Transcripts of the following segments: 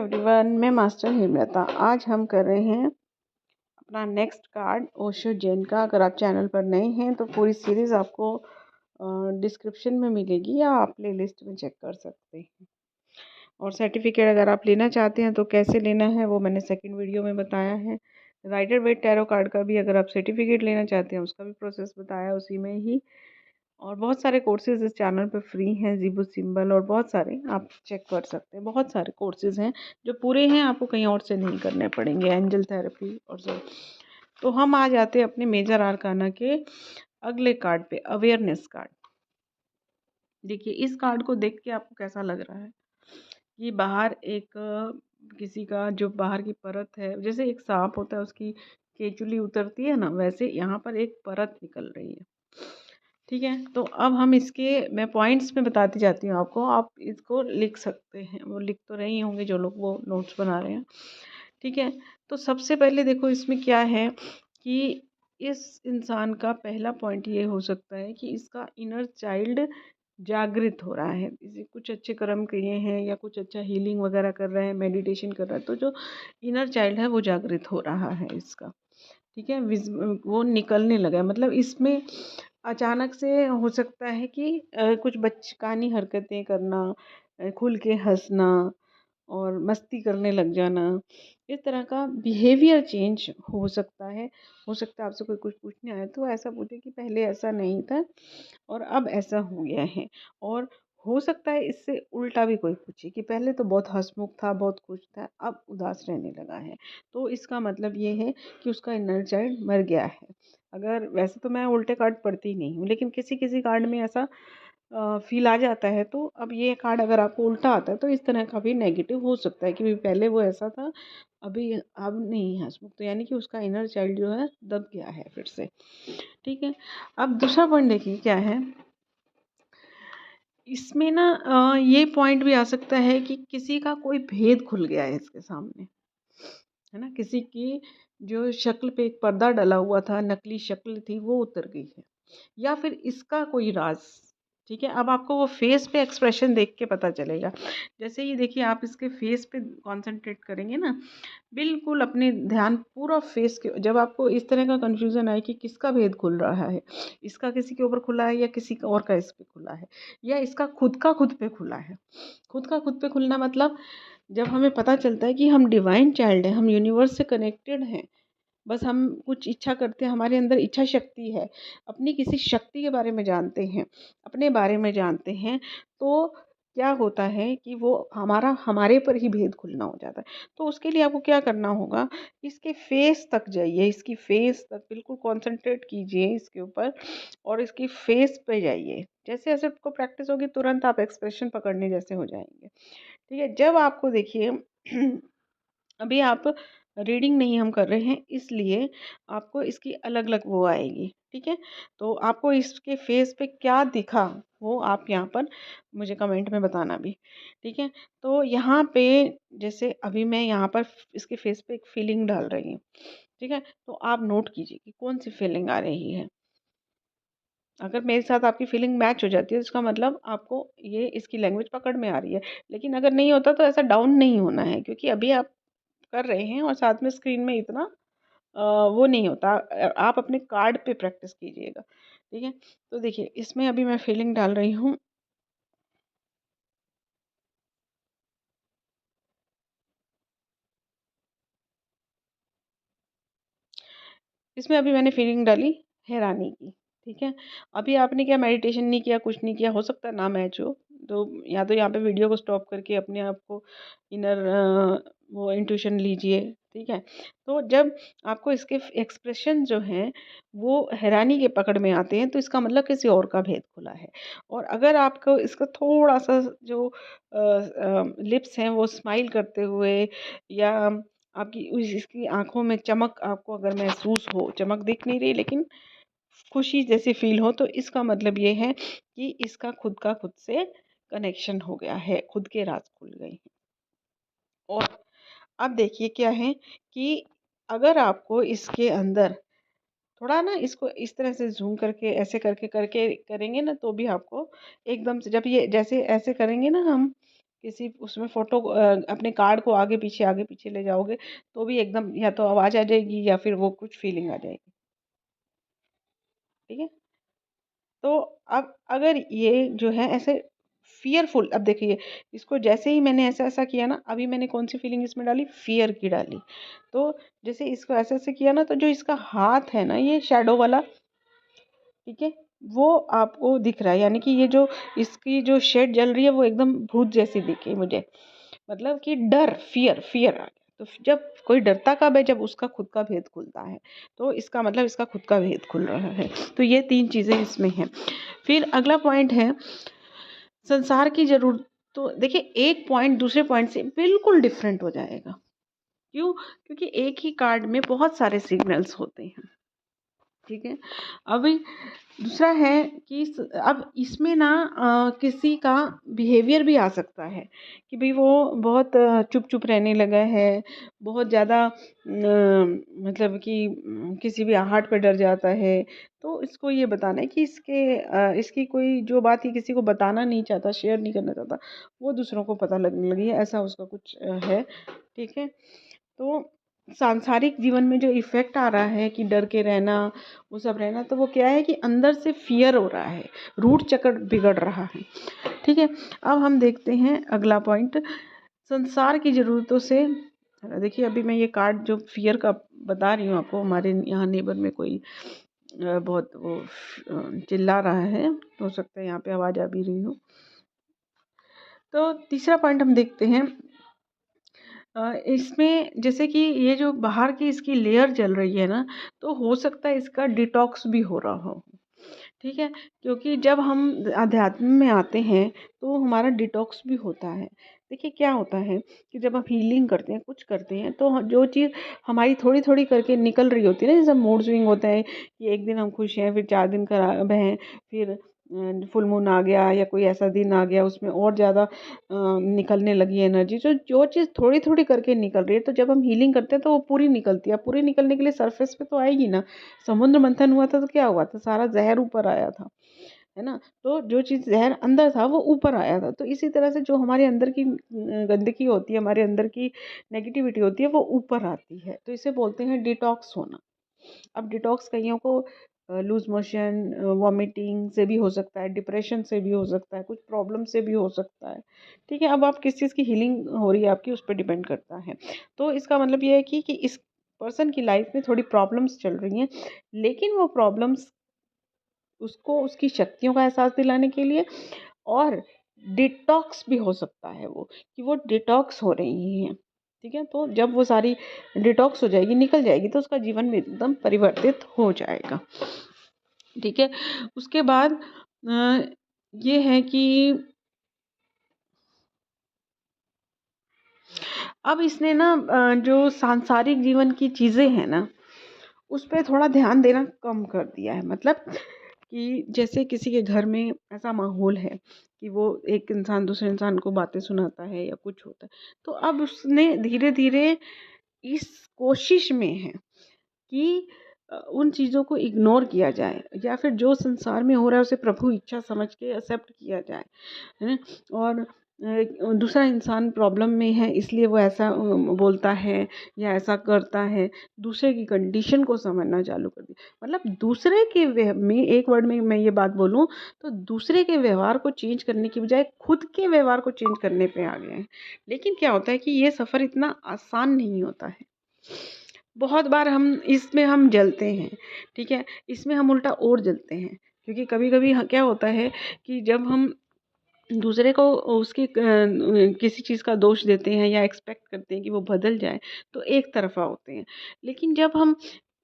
Everyone, मैं master Hemlata. आज हम कर रहे हैं अपना नेक्स्ट कार्ड ओशो जैन का। अगर आप चैनल पर नए हैं तो पूरी सीरीज़ आपको डिस्क्रिप्शन में मिलेगी या आप प्ले लिस्ट में चेक कर सकते हैं। और सर्टिफिकेट अगर आप लेना चाहते हैं तो कैसे लेना है वो मैंने सेकंड वीडियो में बताया है। राइडर वेट टैरो कार्ड का भी अगर आप सर्टिफिकेट लेना चाहते हैं उसका भी प्रोसेस बताया उसी में ही। और बहुत सारे कोर्सेज इस चैनल पे फ्री हैं, ज़ीबू सिंबल और बहुत सारे आप चेक कर सकते हैं। बहुत सारे कोर्सेज हैं जो पूरे हैं, आपको कहीं और से नहीं करने पड़ेंगे, एंजल थेरेपी और सब। तो हम आ जाते हैं अपने मेजर आर्काना के अगले कार्ड पे, अवेयरनेस कार्ड। देखिए इस कार्ड को देख के आपको कैसा लग रहा है कि बाहर एक किसी का जो बाहर की परत है, जैसे एक सांप होता है उसकी केचुली उतरती है ना, वैसे यहाँ पर एक परत निकल रही है। ठीक है, तो अब हम इसके मैं पॉइंट्स में बताती जाती हूँ आपको, आप इसको लिख सकते हैं। वो लिख तो रहे ही होंगे जो लोग वो नोट्स बना रहे हैं। ठीक है, तो सबसे पहले देखो इसमें क्या है कि इस इंसान का पहला पॉइंट ये हो सकता है कि इसका इनर चाइल्ड जागृत हो रहा है। इसे कुछ अच्छे कर्म किए हैं या कुछ अच्छा हीलिंग वगैरह कर रहे हैं, मेडिटेशन कर रहा है, तो जो इनर चाइल्ड है वो जागृत हो रहा है इसका। ठीक है, वो निकलने लगा है। मतलब इसमें अचानक से हो सकता है कि कुछ बचकानी हरकतें करना, खुल के हंसना और मस्ती करने लग जाना, इस तरह का बिहेवियर चेंज हो सकता है। हो सकता है आपसे कोई कुछ पूछने आए तो ऐसा पूछे कि पहले ऐसा नहीं था और अब ऐसा हो गया है। और हो सकता है इससे उल्टा भी कोई पूछे कि पहले तो बहुत हंसमुख था, बहुत खुश था, अब उदास रहने लगा है। तो इसका मतलब ये है कि उसका इनर चाइल्ड मर गया है। अगर वैसे तो मैं उल्टे कार्ड पढ़ती नहीं हूँ, लेकिन किसी किसी कार्ड में ऐसा फील आ जाता है। तो अब ये कार्ड अगर आपको उल्टा आता है तो इस तरह का भी नेगेटिव हो सकता है कि भाई पहले वो ऐसा था, अभी अब नहीं है हंसमुख, तो यानी कि उसका इनर चाइल्ड जो है दब गया है फिर से। ठीक है, अब दूसरा पॉइंट देखिए क्या है इसमें ना, ये पॉइंट भी आ सकता है कि किसी का कोई भेद खुल गया है इसके सामने, है ना। किसी की जो शक्ल पे एक पर्दा डला हुआ था, नकली शक्ल थी, वो उतर गई है, या फिर इसका कोई राज। ठीक है, अब आपको वो फेस पे एक्सप्रेशन देख के पता चलेगा। जैसे ही देखिए आप इसके फेस पे कंसंट्रेट करेंगे ना, बिल्कुल अपने ध्यान पूरा फेस के, जब आपको इस तरह का कंफ्यूजन आए कि किसका भेद खुल रहा है, इसका किसी के ऊपर खुला है या किसी का और का इस पे खुला है, या इसका खुद पे खुला है। खुद का खुद पे खुलना मतलब जब हमें पता चलता है कि हम डिवाइन चाइल्ड हैं, हम यूनिवर्स से कनेक्टेड हैं, बस हम कुछ इच्छा करते हैं, हमारे अंदर इच्छा शक्ति है, अपनी किसी शक्ति के बारे में जानते हैं, अपने बारे में जानते हैं, तो क्या होता है कि वो हमारे पर ही भेद खुलना हो जाता है। तो उसके लिए आपको क्या करना होगा, इसके फेस तक जाइए, इसकी फेस तक बिल्कुल कंसंट्रेट कीजिए इसके ऊपर, और इसकी फेस पे जाइए। जैसे जैसे आपको प्रैक्टिस होगी तुरंत आप एक्सप्रेशन पकड़ने जैसे हो जाएंगे। ठीक है, जब आपको देखिए अभी आप रीडिंग नहीं हम कर रहे हैं, इसलिए आपको इसकी अलग अलग वो आएगी। ठीक है, तो आपको इसके फेस पे क्या दिखा वो आप यहाँ पर मुझे कमेंट में बताना भी। ठीक है, तो यहाँ पे जैसे अभी मैं यहाँ पर इसके फेस पे एक फीलिंग डाल रही हूँ। ठीक है, तो आप नोट कीजिए कि कौन सी फीलिंग आ रही है। अगर मेरे साथ आपकी फीलिंग मैच हो जाती है तो इसका मतलब आपको ये इसकी लैंग्वेज पकड़ में आ रही है। लेकिन अगर नहीं होता तो ऐसा डाउन नहीं होना है, क्योंकि अभी आप कर रहे हैं और साथ में स्क्रीन में इतना वो नहीं होता। आप अपने कार्ड पे प्रैक्टिस कीजिएगा। ठीक है, तो देखिए इसमें अभी मैं फीलिंग डाल रही हूँ। इसमें अभी मैंने फीलिंग डाली हैरानी की। ठीक है, अभी आपने क्या मेडिटेशन नहीं किया, कुछ नहीं किया, हो सकता है ना मैच हो, तो या तो यहाँ पे वीडियो को स्टॉप करके अपने आप को इनर वो इंट्यूशन लीजिए। ठीक है, तो जब आपको इसके एक्सप्रेशन जो हैं वो हैरानी के पकड़ में आते हैं तो इसका मतलब किसी और का भेद खुला है। और अगर आपको इसका थोड़ा सा जो लिप्स हैं वो स्माइल करते हुए, या आपकी इसकी आँखों में चमक आपको अगर महसूस हो, चमक दिख नहीं रही लेकिन खुशी जैसी फ़ील हो, तो इसका मतलब ये है कि इसका खुद का खुद से कनेक्शन हो गया है, खुद के राज़ खुल गए हैं। और अब देखिए क्या है कि अगर आपको इसके अंदर थोड़ा ना इसको इस तरह से ज़ूम करके ऐसे करके करके करेंगे ना, तो भी आपको एकदम से जब ये जैसे ऐसे करेंगे ना हम किसी उसमें फ़ोटो अपने कार्ड को आगे पीछे ले जाओगे तो भी एकदम या तो आवाज़ आ जाएगी या फिर वो कुछ फीलिंग आ जाएगी। ठीक है? तो अब अगर ये जो है ऐसे फ़ियरफुल, अब देखिए इसको जैसे ही मैंने ऐसा-ऐसा किया ना, अभी मैंने कौन-सी फीलिंग इसमें डाली? फ़ियर की डाली। तो जैसे इसको ऐसे-ऐसे किया ना, तो जो इसका हाथ है ना, ये शैडो वाला, ठीक है? वो आपको दिख रहा है, यानी कि ये जो इसकी जो शेड जल रही है वो एकदम भूत जैसी दिखी मुझे। मतलब कि डर, फ़ियर आ गया। तो जब कोई डरता कब है? जब उसका खुद का भेद खुलता है। तो इसका मतलब इसका खुद का भेद खुल रहा है। तो ये 3 चीज़ें इसमें हैं। फिर अगला पॉइंट है संसार की ज़रूरत। तो देखिए एक पॉइंट दूसरे पॉइंट से बिल्कुल डिफरेंट हो जाएगा। क्यों? क्योंकि एक ही कार्ड में बहुत सारे सिग्नल्स होते हैं। ठीक है? अभी दूसरा है कि अब इसमें ना किसी का बिहेवियर भी आ सकता है कि भाई वो बहुत चुप-चुप रहने लगा है, बहुत ज़्यादा मतलब कि किसी भी आहट पे डर जाता है। तो इसको ये बताना है कि इसकी कोई जो बात ये किसी को बताना नहीं चाहता, शेयर नहीं करना चाहता, वो दूसरों को पता लगने लगी है, ऐसा उसका कुछ है। ठीक है? तो सांसारिक जीवन में जो इफ़ेक्ट आ रहा है कि डर के रहना, वो सब रहना, तो वो क्या है कि अंदर से फ़ियर हो रहा है, रूट चक्र बिगड़ रहा है। ठीक है? अब हम देखते हैं अगला पॉइंट, संसार की ज़रूरतों से। देखिए अभी मैं ये कार्ड जो फ़ियर का बता रही हूँ आपको, हमारे यहाँ नेबर में कोई बहुत वो चिल्ला रहा है, हो सकता है यहाँ पे आवाज़ आ भी रही हो। तो तीसरा पॉइंट हम देखते हैं इसमें जैसे कि ये जो बाहर की इसकी लेयर चल रही है ना, तो हो सकता है इसका डिटॉक्स भी हो रहा हो। ठीक है? क्योंकि जब हम अध्यात्म में आते हैं तो हमारा डिटॉक्स भी होता है। देखिए क्या होता है कि जब आप हीलिंग करते हैं, कुछ करते हैं, तो जो चीज़ हमारी थोड़ी-थोड़ी करके निकल रही होती है ना, जैसे मूड स्विंग होता है कि एक दिन हम खुश हैं, फिर 4 दिन खराब हैं, फिर फुल मून आ गया या कोई ऐसा दिन आ गया उसमें और ज़्यादा निकलने लगी एनर्जी। जो चीज़ थोड़ी-थोड़ी करके निकल रही है, तो जब हम हीलिंग करते हैं तो वो पूरी निकलती है। पूरी निकलने के लिए सरफेस पे तो आएगी ना। समुद्र मंथन हुआ था तो क्या हुआ था? सारा ज़हर ऊपर आया था, है ना? तो जो चीज़ ज़हर अंदर था वो ऊपर आया था। तो इसी तरह से जो हमारे अंदर की गंदगी होती है, हमारे अंदर की नेगेटिविटी होती है, वो ऊपर आती है। तो इसे बोलते हैं डिटॉक्स होना। अब डिटॉक्स कइयों को लूज़ मोशन, वॉमिटिंग से भी हो सकता है, डिप्रेशन से भी हो सकता है, कुछ प्रॉब्लम से भी हो सकता है। ठीक है? अब आप किस चीज़ की हीलिंग हो रही है आपकी, उस पे डिपेंड करता है। तो इसका मतलब ये है कि इस पर्सन की लाइफ़ में थोड़ी प्रॉब्लम्स चल रही हैं, लेकिन वो प्रॉब्लम्स उसको उसकी शक्तियों का एहसास दिलाने के लिए, और डिटॉक्स भी हो सकता है वो, कि वो डिटॉक्स हो रही हैं। ठीक है? तो जब वो सारी डिटॉक्स हो जाएगी, निकल जाएगी, तो उसका जीवन भी एकदम परिवर्तित हो जाएगा। ठीक है? उसके बाद ये है कि अब इसने ना जो सांसारिक जीवन की चीज़ें हैं ना, उस पे थोड़ा ध्यान देना कम कर दिया है। मतलब कि जैसे किसी के घर में ऐसा माहौल है कि वो एक इंसान दूसरे इंसान को बातें सुनाता है या कुछ होता है, तो अब उसने धीरे-धीरे इस कोशिश में है कि उन चीज़ों को इग्नोर किया जाए, या फिर जो संसार में हो रहा है उसे प्रभु इच्छा समझ के एक्सेप्ट किया जाए, है ना? और दूसरा इंसान प्रॉब्लम में है इसलिए वो ऐसा बोलता है या ऐसा करता है, दूसरे की कंडीशन को समझना चालू कर दिया। मतलब दूसरे के में एक वर्ड में मैं ये बात बोलूँ तो दूसरे के व्यवहार को चेंज करने की बजाय खुद के व्यवहार को चेंज करने पे आ गए हैं। लेकिन क्या होता है कि ये सफ़र इतना आसान नहीं होता है। बहुत बार हम जलते हैं, ठीक है? इसमें हम उल्टा और जलते हैं, क्योंकि कभी-कभी क्या होता है कि जब हम दूसरे को उसकी किसी चीज़ का दोष देते हैं या एक्सपेक्ट करते हैं कि वो बदल जाए, तो एक तरफ़ा होते हैं। लेकिन जब हम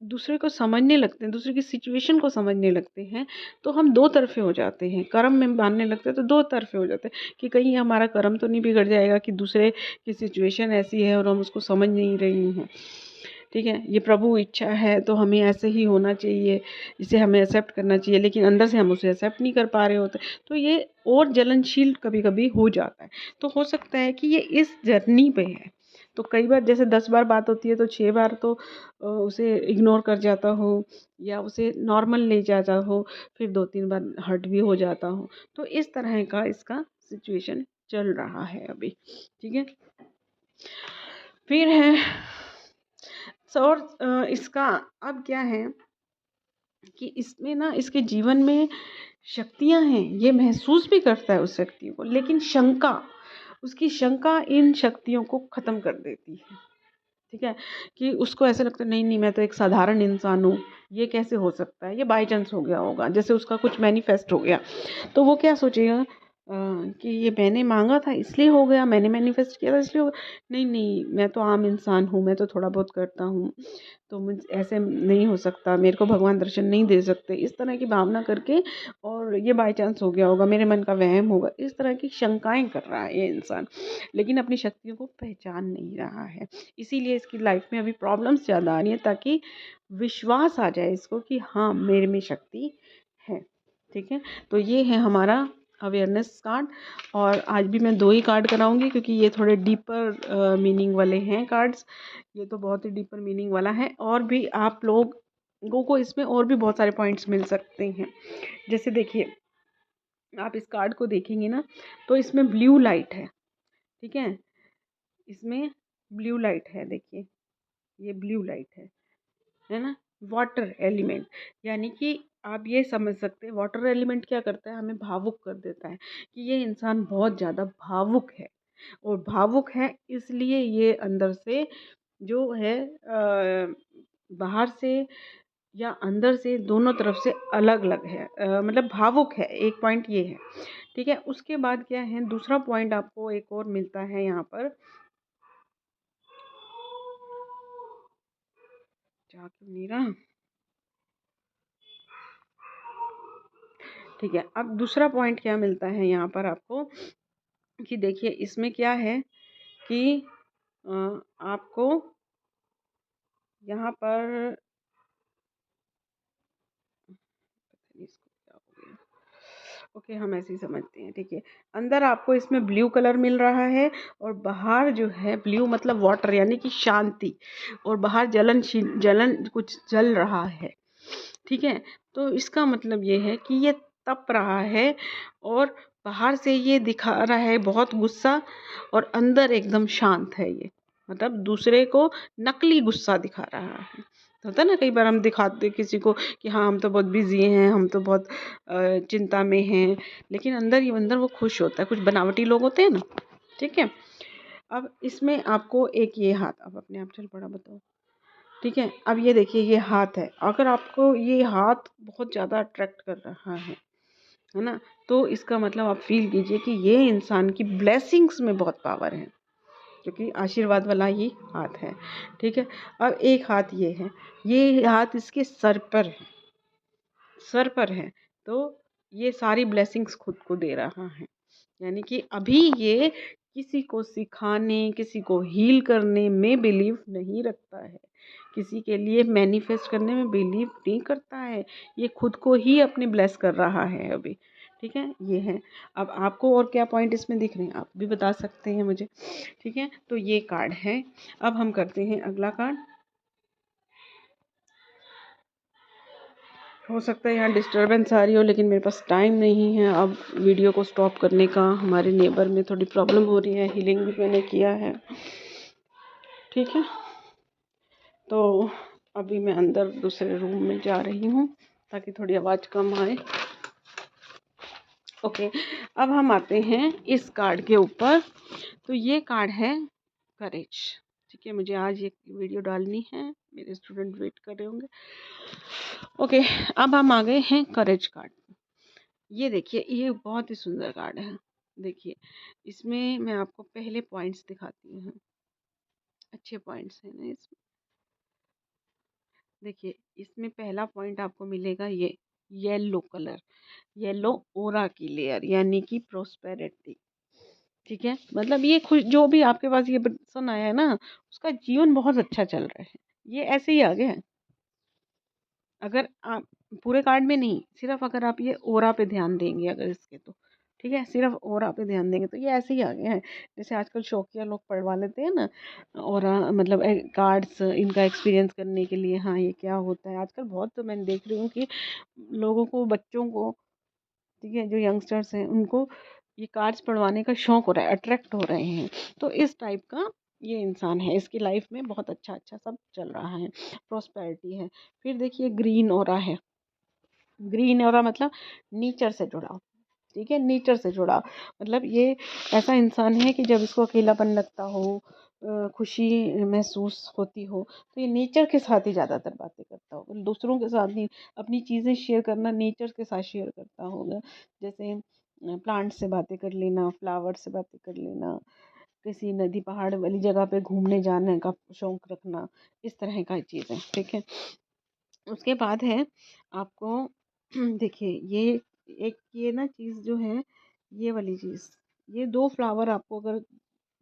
दूसरे को समझने लगते हैं, दूसरे की सिचुएशन को समझने लगते हैं, तो हम दो तरफ़े हो जाते हैं। कर्म में बाँधने लगते हैं तो दो तरफ़े हो जाते हैं कि कहीं हमारा कर्म तो नहीं बिगड़ जाएगा कि दूसरे की सिचुएशन ऐसी है और हम उसको समझ नहीं रही हैं। ठीक है? ये प्रभु इच्छा है तो हमें ऐसे ही होना चाहिए, इसे हमें एक्सेप्ट करना चाहिए, लेकिन अंदर से हम उसे एक्सेप्ट नहीं कर पा रहे होते। तो ये और जलनशील कभी-कभी हो जाता है। तो हो सकता है कि ये इस जर्नी पे है। तो कई बार जैसे 10 बार बात होती है तो 6 बार तो उसे इग्नोर कर जाता हो या उसे नॉर्मल ले जाता हो, फिर 2-3 बार हर्ट भी हो जाता हो। तो इस तरह का इसका सिचुएशन चल रहा है अभी, ठीक है। फिर है और इसका अब क्या है कि इसमें ना इसके जीवन में शक्तियाँ हैं, ये महसूस भी करता है उस शक्तियों को, लेकिन उसकी शंका इन शक्तियों को ख़त्म कर देती है, ठीक है। कि उसको ऐसा लगता है नहीं नहीं, मैं तो एक साधारण इंसान हूँ, ये कैसे हो सकता है, ये बाई चांस हो गया होगा, जैसे उसका कुछ मैनिफेस्ट हो गया, तो वो क्या सोचेगा कि ये मैंने मांगा था इसलिए हो गया, मैंने मैनिफेस्ट किया था इसलिए हो गया। नहीं नहीं, मैं तो आम इंसान हूँ, मैं तो थोड़ा बहुत करता हूँ, तो मुझ ऐसे नहीं हो सकता, मेरे को भगवान दर्शन नहीं दे सकते, इस तरह की भावना करके, और ये बाई चांस हो गया होगा, मेरे मन का वहम होगा, इस तरह की शंकाएं कर रहा है ये इंसान, लेकिन अपनी शक्तियों को पहचान नहीं रहा है। इसीलिए इसकी लाइफ में अभी प्रॉब्लम्स ज़्यादा आ रही हैं, ताकि विश्वास आ जाए इसको कि हाँ मेरे में शक्ति है, ठीक है। तो ये है हमारा अवेयरनेस कार्ड, और आज भी मैं 2 ही कार्ड कराऊंगी क्योंकि ये थोड़े डीपर मीनिंग वाले हैं कार्ड्स, ये तो बहुत ही डीपर मीनिंग वाला है, और भी आप लोगों को इसमें और भी बहुत सारे पॉइंट्स मिल सकते हैं। जैसे देखिए, आप इस कार्ड को देखेंगे ना, तो इसमें ब्लू लाइट है, ठीक है, इसमें ब्लू लाइट है, देखिए ये ब्लू लाइट है ना। वाटर एलिमेंट, यानी कि आप ये समझ सकते हैं वाटर एलिमेंट क्या करता है, हमें भावुक कर देता है, कि ये इंसान बहुत ज़्यादा भावुक है, और भावुक है इसलिए ये अंदर से जो है बाहर से या अंदर से दोनों तरफ से अलग अलग है, मतलब भावुक है, एक पॉइंट ये है, ठीक है। उसके बाद क्या है, दूसरा पॉइंट आपको एक और मिलता है यहाँ पर, क्या क्यों नहीं रहा, ठीक है। अब दूसरा पॉइंट क्या मिलता है यहाँ पर आपको, कि देखिए इसमें क्या है कि आपको यहाँ पर इसको क्या हो गया, ओके हम ऐसे ही समझते हैं, ठीक है। अंदर आपको इसमें ब्लू कलर मिल रहा है, और बाहर जो है ब्लू मतलब वाटर यानी कि शांति, और बाहर जलन कुछ जल रहा है, ठीक है। तो इसका मतलब ये है कि ये तप रहा है, और बाहर से ये दिखा रहा है बहुत गुस्सा, और अंदर एकदम शांत है ये, मतलब दूसरे को नकली गुस्सा दिखा रहा है। तो होता है ना, कई बार हम दिखाते किसी को कि हाँ हम तो बहुत बिजी हैं, हम तो बहुत चिंता में हैं, लेकिन अंदर वो खुश होता है, कुछ बनावटी लोग होते हैं ना, ठीक है। अब इसमें आपको एक ये हाथ, अब अपने आप चल पड़ा बताओ, ठीक है। अब ये देखिए ये हाथ है, अगर आपको ये हाथ बहुत ज़्यादा अट्रैक्ट कर रहा है ना, तो इसका मतलब आप फील कीजिए कि ये इंसान की ब्लेसिंग्स में बहुत पावर है, क्योंकि आशीर्वाद वाला ही हाथ है, ठीक है। अब एक हाथ ये है, ये हाथ इसके सर पर है, तो ये सारी ब्लेसिंग्स खुद को दे रहा है, यानी कि अभी ये किसी को सिखाने, किसी को हील करने में बिलीव नहीं रखता है, किसी के लिए मैनिफेस्ट करने में बिलीव नहीं करता है, ये खुद को ही अपने ब्लेस कर रहा है अभी, ठीक है। ये है। अब आपको और क्या पॉइंट इसमें दिख रहे हैं, आप भी बता सकते हैं मुझे, ठीक है। तो ये कार्ड है। अब हम करते हैं अगला कार्ड। हो सकता है यहाँ डिस्टरबेंस आ रही हो, लेकिन मेरे पास टाइम नहीं है अब वीडियो को स्टॉप करने का, हमारे नेबर में थोड़ी प्रॉब्लम हो रही है, हीलिंग भी मैंने किया है, ठीक है। तो अभी मैं अंदर दूसरे रूम में जा रही हूँ ताकि थोड़ी आवाज़ कम आए, ओके। अब हम आते हैं इस कार्ड के ऊपर। तो ये कार्ड है करेज, ठीक है। मुझे आज ये वीडियो डालनी है, मेरे स्टूडेंट वेट कर रहे होंगे, ओके। अब हम आ गए हैं करेज कार्ड। ये देखिए ये बहुत ही सुंदर कार्ड है, देखिए इसमें मैं आपको पहले पॉइंट्स दिखाती हूँ, अच्छे पॉइंट्स हैं ना इसमें। देखिए इसमें पहला पॉइंट आपको मिलेगा ये येलो कलर, येलो ओरा की लेयर, यानी कि प्रोस्पेरिटी, ठीक है। मतलब ये खुश, जो भी आपके पास ये पर्सन आया है ना, उसका जीवन बहुत अच्छा चल रहा है, ये ऐसे ही आ गया है। अगर आप पूरे कार्ड में नहीं, सिर्फ अगर आप ये ओरा पे ध्यान देंगे अगर इसके, तो ठीक है, सिर्फ ओरा पे ध्यान देंगे तो ये ऐसे ही आ गया है। जैसे आजकल शौकिया लोग पढ़वा लेते हैं ना ओरा, मतलब कार्ड्स इनका एक्सपीरियंस करने के लिए, हाँ ये क्या होता है। आजकल बहुत, तो मैंने देख रही हूँ कि लोगों को, बच्चों को, ठीक है, जो यंगस्टर्स हैं उनको ये कार्ड्स पढ़वाने का शौक हो रहा है, अट्रैक्ट हो रहे हैं। तो इस टाइप का ये इंसान है, इसकी लाइफ में बहुत अच्छा अच्छा सब चल रहा है, प्रॉस्पेरिटी है। फिर देखिए ग्रीन ऑरा है। ग्रीन ऑरा मतलब नेचर से जुड़ा, ठीक है, नेचर से जुड़ा। मतलब ये ऐसा इंसान है कि जब इसको अकेलापन लगता हो, खुशी महसूस होती हो, तो ये नेचर के साथ ही ज़्यादातर बातें करता होगा, दूसरों के साथ नहीं। अपनी चीज़ें शेयर करना नेचर के साथ शेयर करता होगा, जैसे प्लांट से बातें कर लेना, फ्लावर से बातें कर लेना, किसी नदी पहाड़ वाली जगह पे घूमने जाने का शौक रखना, इस तरह का चीज़ है, ठीक है। उसके बाद है आपको देखिए ये एक ये ना चीज़ जो है, ये वाली चीज़, ये दो फ्लावर आपको अगर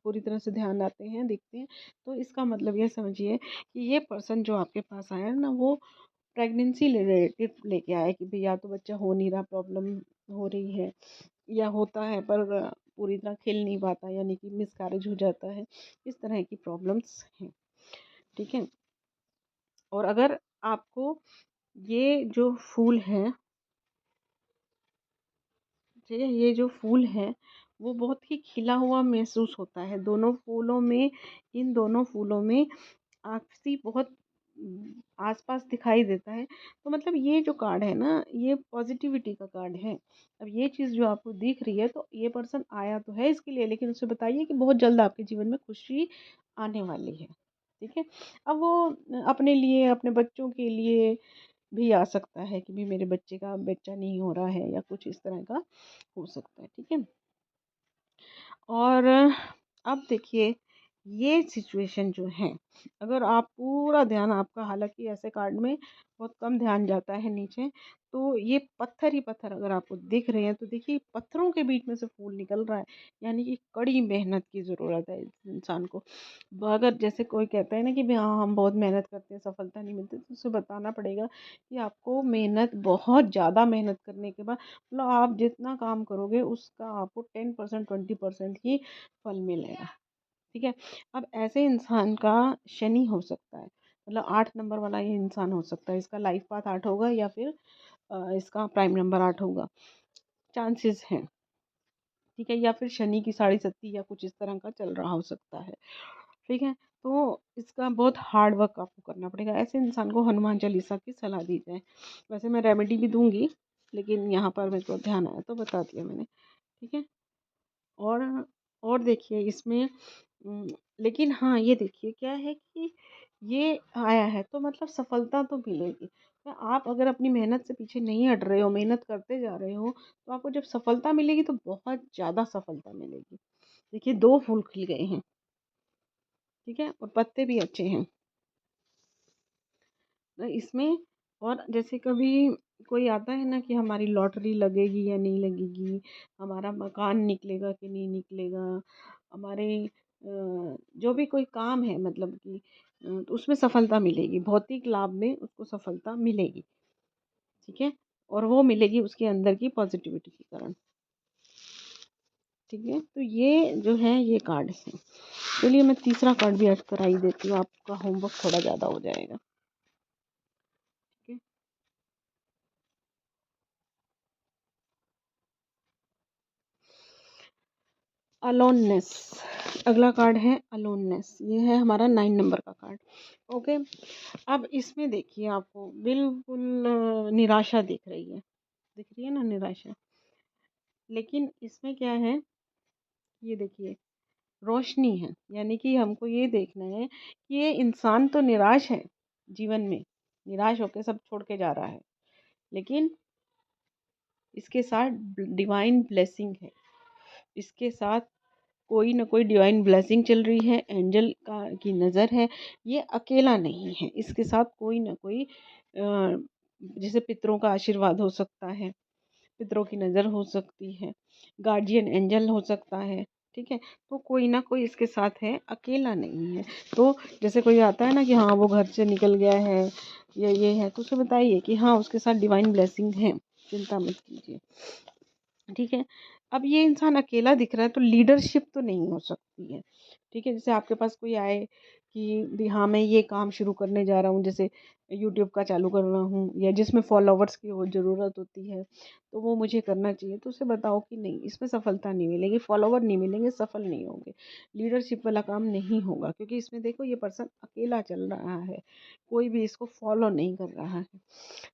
पूरी तरह से ध्यान आते हैं, दिखते हैं, तो इसका मतलब ये समझिए कि ये पर्सन जो आपके पास आया है ना, वो प्रेगनेंसी रिलेटेड लेके आया है कि भाई या तो बच्चा हो नहीं रहा, प्रॉब्लम हो रही है, या होता है पर पूरी तरह खिल नहीं पाता, यानी कि मिसकैरेज हो जाता है, इस तरह की प्रॉब्लम्स हैं, ठीक है। और अगर आपको ये जो फूल है, ठीक है, ये जो फूल है वो बहुत ही खिला हुआ महसूस होता है, दोनों फूलों में, इन दोनों फूलों में आपसी बहुत आसपास दिखाई देता है। तो मतलब ये जो कार्ड है ना, ये पॉजिटिविटी का कार्ड है। अब ये चीज़ जो आपको दिख रही है, तो ये पर्सन आया तो है इसके लिए, लेकिन उसे बताइए कि बहुत जल्द आपके जीवन में खुशी आने वाली है, ठीक है। अब वो अपने लिए, अपने बच्चों के लिए भी आ सकता है कि भी मेरे बच्चे का बच्चा नहीं हो रहा है, या कुछ इस तरह का हो सकता है, ठीक है। और अब देखिए ये सिचुएशन जो है, अगर आप पूरा ध्यान आपका, हालांकि ऐसे कार्ड में बहुत कम ध्यान जाता है नीचे, तो ये पत्थर ही पत्थर अगर आपको दिख रहे हैं, तो देखिए पत्थरों के बीच में से फूल निकल रहा है, यानी कि कड़ी मेहनत की ज़रूरत है इस इंसान को। अगर जैसे कोई कहता है ना कि भाई हाँ हम बहुत मेहनत करते हैं, सफलता नहीं मिलती, तो उसे बताना पड़ेगा कि आपको मेहनत, बहुत ज़्यादा मेहनत करने के बाद, मतलब आप जितना काम करोगे उसका आपको 10% 20% ही फल मिलेगा, ठीक है। अब ऐसे इंसान का शनि हो सकता है, मतलब 8 नंबर वाला ये इंसान हो सकता है, इसका लाइफ पाथ 8 होगा, या फिर इसका प्राइम नंबर 8 होगा, चांसेस हैं, ठीक है। या फिर शनि की 6.5 या कुछ इस तरह का चल रहा हो सकता है, ठीक है। तो इसका बहुत हार्ड वर्क आपको करना पड़ेगा। ऐसे इंसान को हनुमान चालीसा की सलाह दी जाए। वैसे मैं रेमेडी भी दूंगी, लेकिन यहाँ पर मेरे को ध्यान आया तो बता दिया मैंने, ठीक है। और और देखिए इसमें लेकिन हाँ ये देखिए क्या है कि ये आया है तो मतलब सफलता तो मिलेगी। तो आप अगर अपनी मेहनत से पीछे नहीं हट रहे हो, मेहनत करते जा रहे हो, तो आपको जब सफलता मिलेगी तो बहुत ज़्यादा सफलता मिलेगी। देखिए 2 फूल खिल गए हैं, ठीक है, और पत्ते भी अच्छे हैं। तो इसमें, और जैसे कभी कोई आता है ना कि हमारी लॉटरी लगेगी या नहीं लगेगी, हमारा मकान निकलेगा कि नहीं निकलेगा, हमारे जो भी कोई काम है, मतलब कि तो उसमें सफलता मिलेगी, भौतिक लाभ में उसको सफलता मिलेगी, ठीक है। और वो मिलेगी उसके अंदर की पॉजिटिविटी के कारण, ठीक है। तो ये जो है ये कार्ड है। चलिए मैं तीसरा कार्ड भी ऐड करा ही देती हूँ, आपका होमवर्क थोड़ा ज़्यादा हो जाएगा, ठीक है। अलोननेस, अगला कार्ड है अलोननेस, ये है हमारा 9 नंबर का कार्ड, ओके। अब इसमें देखिए आपको बिल्कुल निराशा दिख रही है ना, निराशा। लेकिन इसमें क्या है, ये देखिए रोशनी है, यानी कि हमको ये देखना है कि ये इंसान तो निराश है, जीवन में निराश होकर सब छोड़ के जा रहा है, लेकिन इसके साथ डिवाइन ब्लेसिंग है, इसके साथ कोई ना कोई डिवाइन ब्लेसिंग चल रही है, एंजल का की नज़र है, ये अकेला नहीं है, इसके साथ कोई ना कोई जैसे पितरों का आशीर्वाद हो सकता है, पितरों की नज़र हो सकती है, गार्जियन एंजल हो सकता है, ठीक है। तो कोई ना कोई इसके साथ है, अकेला नहीं है। तो जैसे कोई आता है ना कि हाँ वो घर से निकल गया है या ये है, तो उसे बताइए कि हाँ उसके साथ डिवाइन ब्लेसिंग है, चिंता मत कीजिए, ठीक है। अब ये इंसान अकेला दिख रहा है तो लीडरशिप तो नहीं हो सकती है। ठीक है, जैसे आपके पास कोई आए कि भी हाँ मैं ये काम शुरू करने जा रहा हूँ, जैसे यूट्यूब का चालू कर रहा हूँ या जिसमें फॉलोवर्स की वो ज़रूरत होती है, तो वो मुझे करना चाहिए। तो उसे बताओ कि नहीं, इसमें सफलता नहीं मिलेगी, फॉलोवर नहीं मिलेंगे, सफल नहीं होंगे, लीडरशिप वाला काम नहीं होगा, क्योंकि इसमें देखो ये पर्सन अकेला चल रहा है, कोई भी इसको फॉलो नहीं कर रहा है।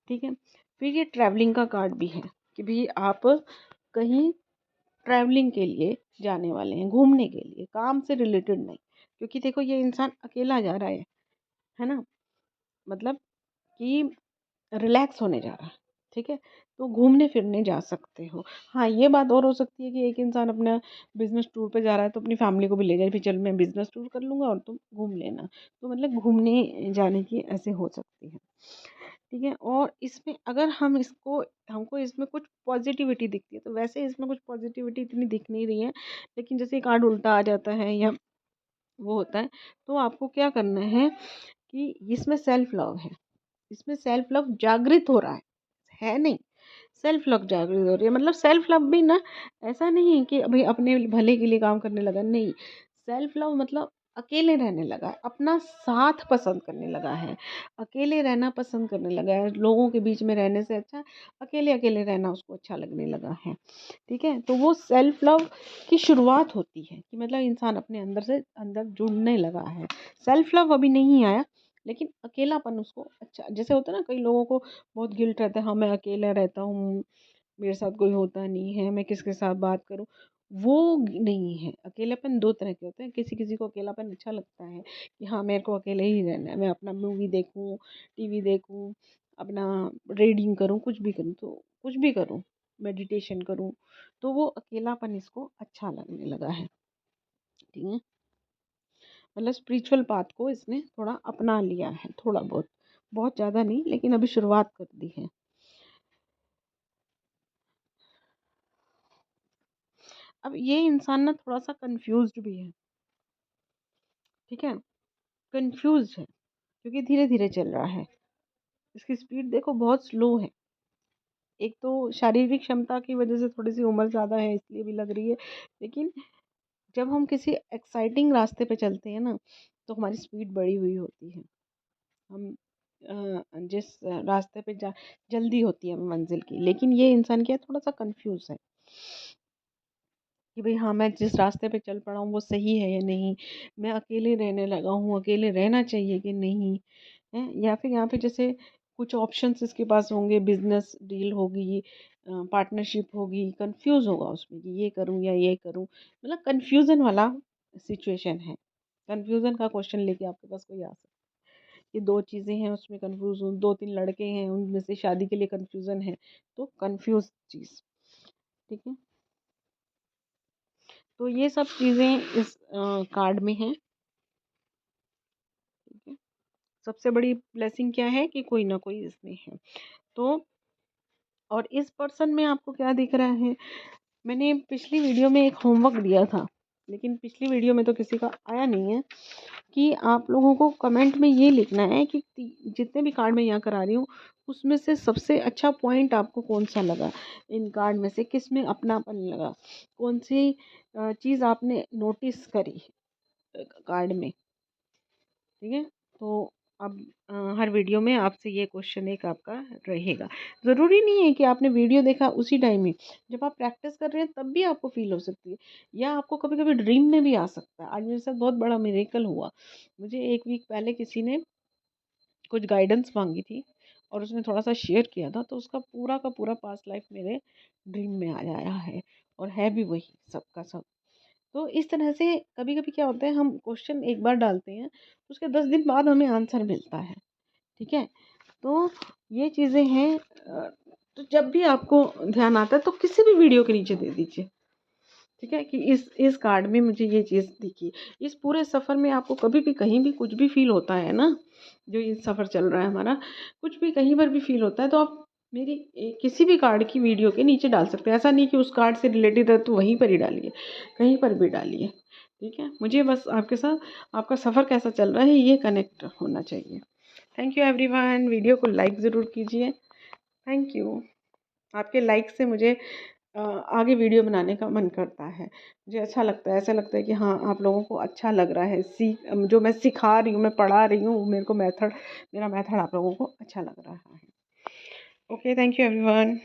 ठीक है, फिर ये ट्रैवलिंग का कार्ड भी है कि भाई आप कहीं ट्रैवलिंग के लिए जाने वाले हैं, घूमने के लिए, काम से रिलेटेड नहीं, क्योंकि देखो ये इंसान अकेला जा रहा है ना, मतलब कि रिलैक्स होने जा रहा है। ठीक है, तो घूमने फिरने जा सकते हो। हाँ, ये बात और हो सकती है कि एक इंसान अपना बिजनेस टूर पे जा रहा है तो अपनी फैमिली को भी ले जाए, फिर चल मैं बिजनेस टूर कर लूंगा और तुम घूम लेना, तो मतलब घूमने जाने की ऐसे हो सकती है। ठीक है, और इसमें अगर हमको इसमें कुछ पॉजिटिविटी दिखती है, तो वैसे इसमें कुछ पॉजिटिविटी इतनी दिख नहीं रही है, लेकिन जैसे कार्ड उल्टा आ जाता है या वो होता है, तो आपको क्या करना है कि इसमें सेल्फ लव है, इसमें सेल्फ लव जागृत हो रहा है नहीं, सेल्फ लव जागृत हो रही है। मतलब सेल्फ लव भी ना, ऐसा नहीं है कि अभी अपने भले के लिए काम करने लगा, नहीं, सेल्फ लव मतलब अकेले रहने लगा है, अपना साथ पसंद करने लगा है, अकेले रहना पसंद करने लगा है, लोगों के बीच में रहने से अच्छा अकेले अकेले रहना उसको अच्छा लगने लगा है। ठीक है, तो वो सेल्फ लव की शुरुआत होती है कि मतलब इंसान अपने अंदर से अंदर जुड़ने लगा है। सेल्फ लव अभी नहीं आया, लेकिन अकेलापन उसको अच्छा, जैसे होता है ना, कई लोगों को बहुत गिल्ट रहता है, हाँ मैं अकेला रहता हूँ, मेरे साथ कोई होता नहीं है, मैं किसके साथ बात करूँ, वो नहीं है। अकेलापन दो तरह के होते हैं, किसी किसी को अकेलापन अच्छा लगता है कि हाँ मेरे को अकेले ही रहना है, मैं अपना मूवी देखूँ, टीवी देखूँ, अपना रीडिंग करूँ, कुछ भी करूँ, तो कुछ भी करूँ, मेडिटेशन करूँ, तो वो अकेलापन इसको अच्छा लगने लगा है। ठीक है, मतलब स्पिरिचुअल पाथ को इसने थोड़ा अपना लिया है, थोड़ा बहुत, बहुत ज़्यादा नहीं, लेकिन अभी शुरुआत कर दी है। अब ये इंसान ना थोड़ा सा कंफ्यूज्ड भी है। ठीक है, कंफ्यूज है क्योंकि धीरे धीरे चल रहा है, इसकी स्पीड देखो बहुत स्लो है। एक तो शारीरिक क्षमता की वजह से थोड़ी सी उम्र ज़्यादा है इसलिए भी लग रही है, लेकिन जब हम किसी एक्साइटिंग रास्ते पे चलते हैं ना, तो हमारी स्पीड बढ़ी हुई होती है। हम जिस रास्ते पे जा जल्दी होती है हमें मंजिल की, लेकिन ये इंसान क्या है, थोड़ा सा कंफ्यूज है कि भाई हाँ मैं जिस रास्ते पे चल पड़ा हूँ वो सही है या नहीं, मैं अकेले रहने लगा हूँ, अकेले रहना चाहिए कि नहीं है, या फिर यहाँ पे जैसे कुछ ऑप्शंस इसके पास होंगे, बिजनेस डील होगी, पार्टनरशिप होगी, कंफ्यूज होगा उसमें कि ये करूँ या ये करूँ, मतलब कंफ्यूजन वाला सिचुएशन है। कंफ्यूजन का क्वेश्चन लेके आपके पास कोई आ सकता है, ये दो चीज़ें हैं उसमें कंफ्यूज हूँ, दो तीन लड़के हैं उनमें से शादी के लिए कंफ्यूजन है, तो कंफ्यूज चीज़। ठीक है, तो ये सब चीज़ें इस कार्ड में हैं। ठीक है, सबसे बड़ी ब्लेसिंग क्या है कि कोई ना कोई इसमें है। तो और इस पर्सन में आपको क्या दिख रहा है, मैंने पिछली वीडियो में एक होमवर्क दिया था, लेकिन पिछली वीडियो में तो किसी का आया नहीं है, कि आप लोगों को कमेंट में ये लिखना है कि जितने भी कार्ड मैं यहाँ करा रही हूँ उसमें से सबसे अच्छा पॉइंट आपको कौन सा लगा, इन कार्ड में से किस में अपनापन लगा, कौन सी चीज़ आपने नोटिस करी कार्ड में। ठीक है, तो अब हर वीडियो में आपसे ये क्वेश्चन एक आपका रहेगा। ज़रूरी नहीं है कि आपने वीडियो देखा उसी टाइम ही, जब आप प्रैक्टिस कर रहे हैं तब भी आपको फील हो सकती है, या आपको कभी कभी ड्रीम में भी आ सकता है। आज मेरे साथ बहुत बड़ा मिरेकल हुआ, मुझे एक वीक पहले किसी ने कुछ गाइडेंस मांगी थी और उसने थोड़ा सा शेयर किया था, तो उसका पूरा का पूरा पास्ट लाइफ मेरे ड्रीम में आ आया है, और है भी वही सबका सब। तो इस तरह से कभी कभी क्या होता है, हम क्वेश्चन एक बार डालते हैं तो उसके 10 दिन बाद हमें आंसर मिलता है। ठीक है, तो ये चीज़ें हैं। तो जब भी आपको ध्यान आता है तो किसी भी वीडियो के नीचे दे दीजिए। ठीक है, कि इस कार्ड में मुझे ये चीज़ दिखी। इस पूरे सफ़र में आपको कभी भी कहीं भी कुछ भी फील होता है ना, जो ये सफ़र चल रहा है हमारा, कुछ भी कहीं पर भी फील होता है तो आप मेरी किसी भी कार्ड की वीडियो के नीचे डाल सकते हैं। ऐसा नहीं कि उस कार्ड से रिलेटेड है तो वहीं पर ही डालिए, कहीं पर भी डालिए। ठीक है, मुझे बस आपके साथ आपका सफ़र कैसा चल रहा है ये कनेक्ट होना चाहिए। थैंक यू एवरीवन, वीडियो को लाइक ज़रूर कीजिए। थैंक यू, आपके लाइक से मुझे आगे वीडियो बनाने का मन करता है। मुझे अच्छा लगता है, ऐसा लगता है कि हाँ, आप लोगों को अच्छा लग रहा है, जो मैं सिखा रही हूँ, मैं पढ़ा रही हूँ, मेरा मेथड आप लोगों को अच्छा लग रहा है। Okay, thank you everyone.